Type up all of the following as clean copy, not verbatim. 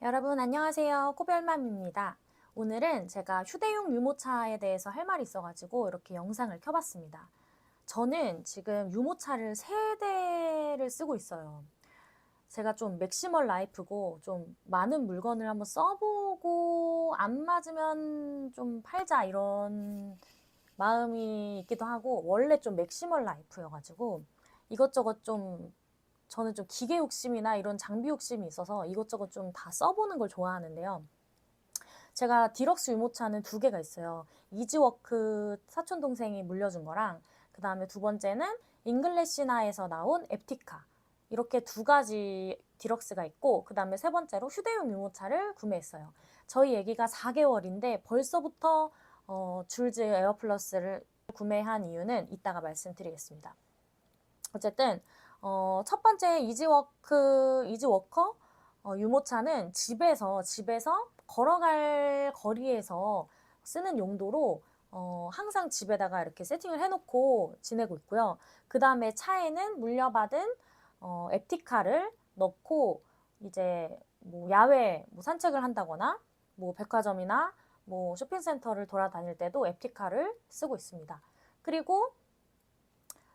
여러분 안녕하세요. 코별맘입니다. 오늘은 제가 휴대용 유모차에 대해서 할 말이 있어가지고 이렇게 영상을 켜봤습니다. 저는 지금 유모차를 3대를 쓰고 있어요. 제가 좀 맥시멀 라이프고 좀 많은 물건을 한번 써보고 안 맞으면 좀 팔자 이런 마음이 있기도 하고, 원래 좀 맥시멀 라이프여가지고 이것저것 좀, 저는 좀 기계 욕심이나 이런 장비 욕심이 있어서 이것저것 좀 다 써보는 걸 좋아하는데요. 제가 디럭스 유모차는 2개가 있어요. 이지워크 사촌동생이 물려준 거랑, 그 다음에 2번째는 잉글래시나에서 나온 앱티카. 이렇게 2가지 디럭스가 있고, 그 다음에 3번째로 휴대용 유모차를 구매했어요. 저희 애기가 4개월인데 벌써부터 줄즈 에어플러스를 구매한 이유는 이따가 말씀드리겠습니다. 어쨌든 첫 번째 이지워커 유모차는 집에서 걸어갈 거리에서 쓰는 용도로 항상 집에다가 이렇게 세팅을 해놓고 지내고 있고요. 그 다음에 차에는 물려받은 앱티카를 넣고 이제 뭐 야외 뭐 산책을 한다거나 뭐 백화점이나 뭐 쇼핑센터를 돌아다닐 때도 앱티카를 쓰고 있습니다. 그리고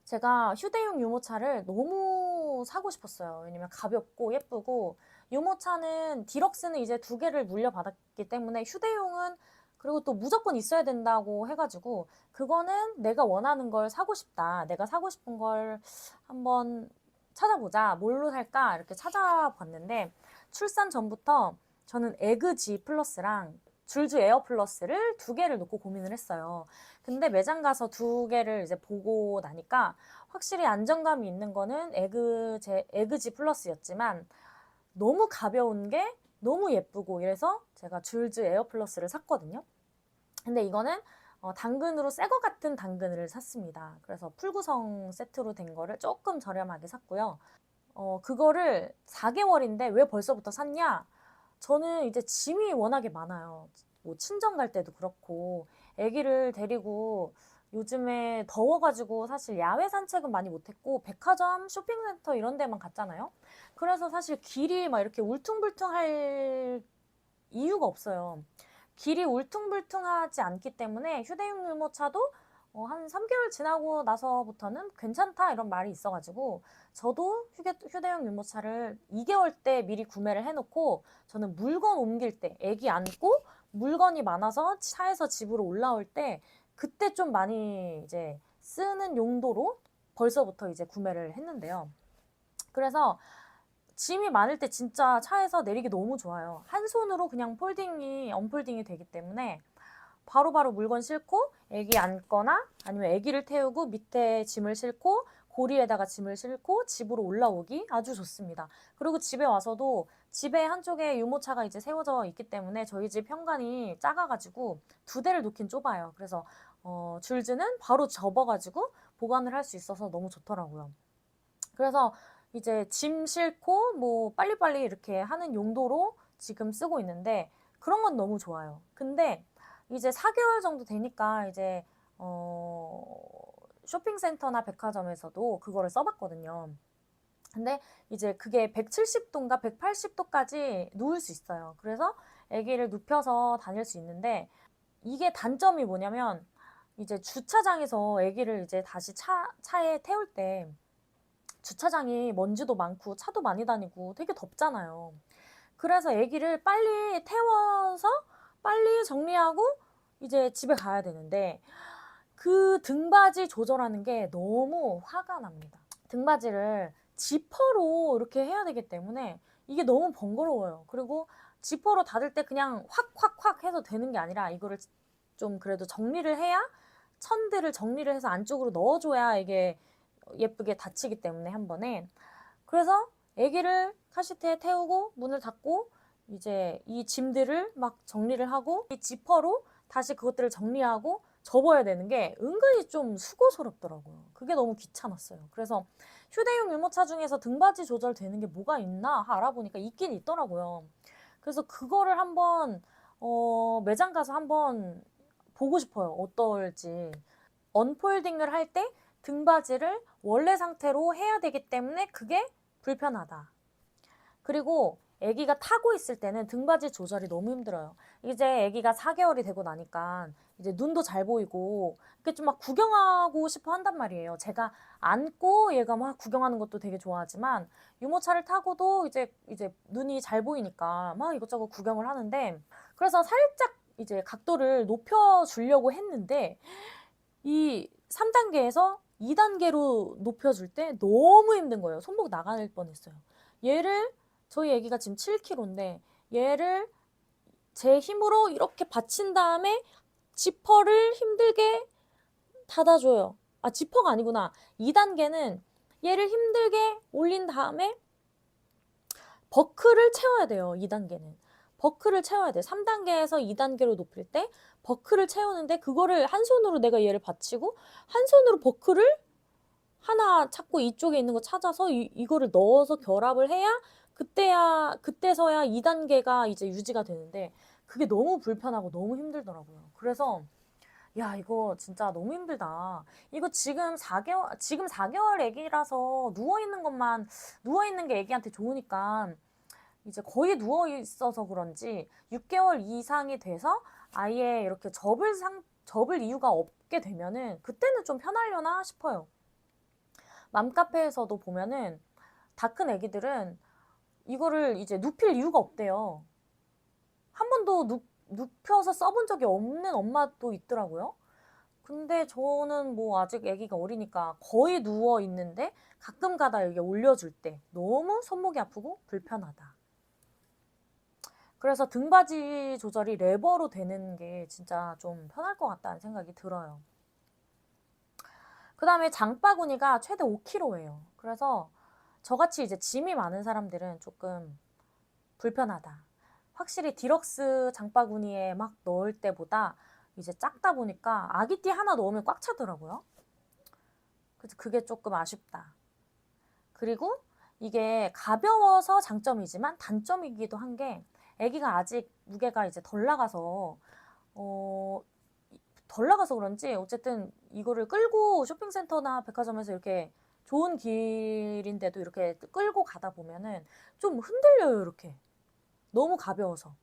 제가 휴대용 유모차를 너무 사고 싶었어요. 왜냐면 가볍고 예쁘고, 유모차는 디럭스는 이제 2개를 물려받았기 때문에 휴대용은 그리고 또 무조건 있어야 된다고 해가지고, 그거는 내가 원하는 걸 사고 싶다, 내가 사고 싶은 걸 한번 찾아보자, 뭘로 살까 이렇게 찾아봤는데, 출산 전부터 저는 에그 G 플러스랑 줄즈 에어 플러스를 2개를 놓고 고민을 했어요. 근데 매장 가서 2개를 이제 보고 나니까 확실히 안정감이 있는 거는 에그지 플러스였지만, 너무 가벼운 게 너무 예쁘고 이래서 제가 줄즈 에어 플러스를 샀거든요. 근데 이거는 당근으로 새 거 같은 당근을 샀습니다. 그래서 풀구성 세트로 된 거를 조금 저렴하게 샀고요. 그거를 4개월인데 왜 벌써부터 샀냐? 저는 이제 짐이 워낙에 많아요. 뭐 친정 갈 때도 그렇고, 아기를 데리고 요즘에 더워가지고 사실 야외 산책은 많이 못했고, 백화점, 쇼핑센터 이런 데만 갔잖아요. 그래서 사실 길이 막 이렇게 울퉁불퉁할 이유가 없어요. 길이 울퉁불퉁하지 않기 때문에 휴대용 유모차도 한 3개월 지나고 나서부터는 괜찮다 이런 말이 있어가지고, 저도 휴대용 유모차를 2개월 때 미리 구매를 해놓고, 저는 물건 옮길 때 애기 안고 물건이 많아서 차에서 집으로 올라올 때 그때 좀 많이 이제 쓰는 용도로 벌써부터 이제 구매를 했는데요. 그래서 짐이 많을 때 진짜 차에서 내리기 너무 좋아요. 한 손으로 그냥 언폴딩이 되기 때문에 바로바로 물건 싣고 애기 앉거나 아니면 애기를 태우고 밑에 짐을 싣고 고리에다가 짐을 싣고 집으로 올라오기 아주 좋습니다. 그리고 집에 와서도 집에 한쪽에 유모차가 이제 세워져 있기 때문에 저희 집 현관이 작아가지고 2대를 놓긴 좁아요. 그래서 줄즈는 바로 접어가지고 보관을 할 수 있어서 너무 좋더라고요. 그래서 이제 짐 싣고 뭐 빨리빨리 이렇게 하는 용도로 지금 쓰고 있는데, 그런 건 너무 좋아요. 근데 이제 4개월 정도 되니까 이제 쇼핑센터나 백화점에서도 그거를 써봤거든요. 근데 이제 그게 170도인가 180도까지 누울 수 있어요. 그래서 아기를 눕혀서 다닐 수 있는데, 이게 단점이 뭐냐면 이제 주차장에서 아기를 이제 다시 차에 태울 때 주차장이 먼지도 많고 차도 많이 다니고 되게 덥잖아요. 그래서 아기를 빨리 태워서 빨리 정리하고 이제 집에 가야 되는데, 그 등받이 조절하는 게 너무 화가 납니다. 등받이를 지퍼로 이렇게 해야 되기 때문에 이게 너무 번거로워요. 그리고 지퍼로 닫을 때 그냥 확 해서 되는 게 아니라, 이거를 좀 그래도 정리를 해야, 천들을 정리를 해서 안쪽으로 넣어줘야 이게 예쁘게 닫히기 때문에 한 번에. 그래서 아기를 카시트에 태우고 문을 닫고 이제 이 짐들을 막 정리를 하고 이 지퍼로 다시 그것들을 정리하고 접어야 되는 게 은근히 좀 수고스럽더라고요. 그게 너무 귀찮았어요. 그래서 휴대용 유모차 중에서 등받이 조절되는 게 뭐가 있나 알아보니까 있긴 있더라고요. 그래서 그거를 한번 매장 가서 한번 보고 싶어요. 어떨지. 언폴딩을 할 때 등받이를 원래 상태로 해야 되기 때문에 그게 불편하다. 그리고 아기가 타고 있을 때는 등받이 조절이 너무 힘들어요. 이제 아기가 4개월이 되고 나니까 이제 눈도 잘 보이고 이렇게 좀 막 구경하고 싶어 한단 말이에요. 제가 안고 얘가 막 구경하는 것도 되게 좋아하지만 유모차를 타고도 이제 눈이 잘 보이니까 막 이것저것 구경을 하는데 그래서 살짝 이제 각도를 높여 주려고 했는데 이 3단계에서 2단계로 높여줄 때 너무 힘든 거예요. 손목 나갈 뻔했어요. 얘를 저희 애기가 지금 7kg인데 얘를 제 힘으로 이렇게 받친 다음에 지퍼를 힘들게 닫아줘요. 아, 지퍼가 아니구나. 2단계는 얘를 힘들게 올린 다음에 버클을 채워야 돼요. 2단계는. 버클을 채워야 돼. 3단계에서 2단계로 높일 때 버클을 채우는데 그거를 한 손으로 내가 얘를 받치고 한 손으로 버클을 하나 찾고 이쪽에 있는 거 찾아서 이거를 넣어서 결합을 해야 그때서야 2단계가 이제 유지가 되는데 그게 너무 불편하고 너무 힘들더라고요. 그래서 야, 이거 진짜 너무 힘들다. 이거 지금 4개월 애기라서 누워있는 게 애기한테 좋으니까 이제 거의 누워있어서 그런지 6개월 이상이 돼서 아예 이렇게 접을 이유가 없게 되면은 그때는 좀 편하려나 싶어요. 맘카페에서도 보면은 다 큰 애기들은 이거를 이제 눕힐 이유가 없대요. 한 번도 눕혀서 써본 적이 없는 엄마도 있더라고요. 근데 저는 뭐 아직 아기가 어리니까 거의 누워 있는데 가끔 가다 이게 올려줄 때 너무 손목이 아프고 불편하다. 그래서 등받이 조절이 레버로 되는 게 진짜 좀 편할 것 같다는 생각이 들어요. 그 다음에 장바구니가 최대 5kg예요. 그래서 저같이 이제 짐이 많은 사람들은 조금 불편하다. 확실히 디럭스 장바구니에 막 넣을 때보다 이제 작다 보니까 아기띠 하나 넣으면 꽉 차더라고요. 그래서 그게 조금 아쉽다. 그리고 이게 가벼워서 장점이지만 단점이기도 한 게 아기가 아직 무게가 이제 덜 나가서 그런지 어쨌든 이거를 끌고 쇼핑센터나 백화점에서 이렇게 좋은 길인데도 이렇게 끌고 가다 보면은 좀 흔들려요, 이렇게. 너무 가벼워서.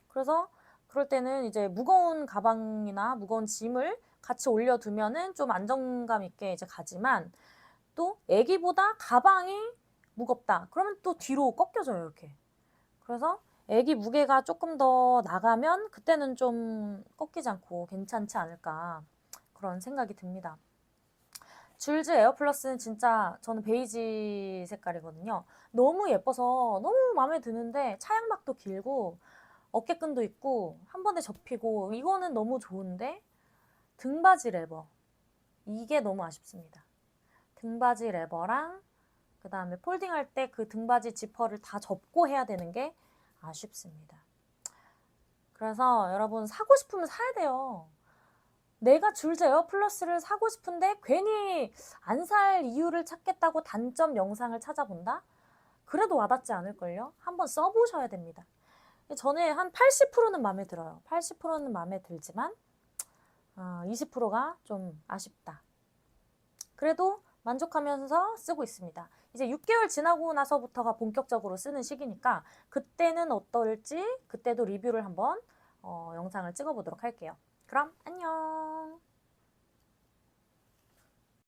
그래서 그럴 때는 이제 무거운 가방이나 무거운 짐을 같이 올려두면은 좀 안정감 있게 이제 가지만 또 애기보다 가방이 무겁다. 그러면 또 뒤로 꺾여져요, 이렇게. 그래서 애기 무게가 조금 더 나가면 그때는 좀 꺾이지 않고 괜찮지 않을까 그런 생각이 듭니다. 줄즈 에어플러스는 진짜 저는 베이지 색깔이거든요. 너무 예뻐서 너무 마음에 드는데 차양막도 길고 어깨끈도 있고 한 번에 접히고 이거는 너무 좋은데 등받이 레버 이게 너무 아쉽습니다. 등받이 레버랑 그 다음에 폴딩할 때 그 등받이 지퍼를 다 접고 해야 되는 게 아쉽습니다. 그래서 여러분 사고 싶으면 사야 돼요. 내가 줄즈 에어플러스를 사고 싶은데 괜히 안 살 이유를 찾겠다고 단점 영상을 찾아본다? 그래도 와닿지 않을걸요? 한번 써보셔야 됩니다. 저는 한 80%는 마음에 들어요. 80%는 마음에 들지만 20%가 좀 아쉽다. 그래도 만족하면서 쓰고 있습니다. 이제 6개월 지나고 나서부터가 본격적으로 쓰는 시기니까 그때는 어떨지 그때도 리뷰를 한번 영상을 찍어보도록 할게요. 그럼 안녕.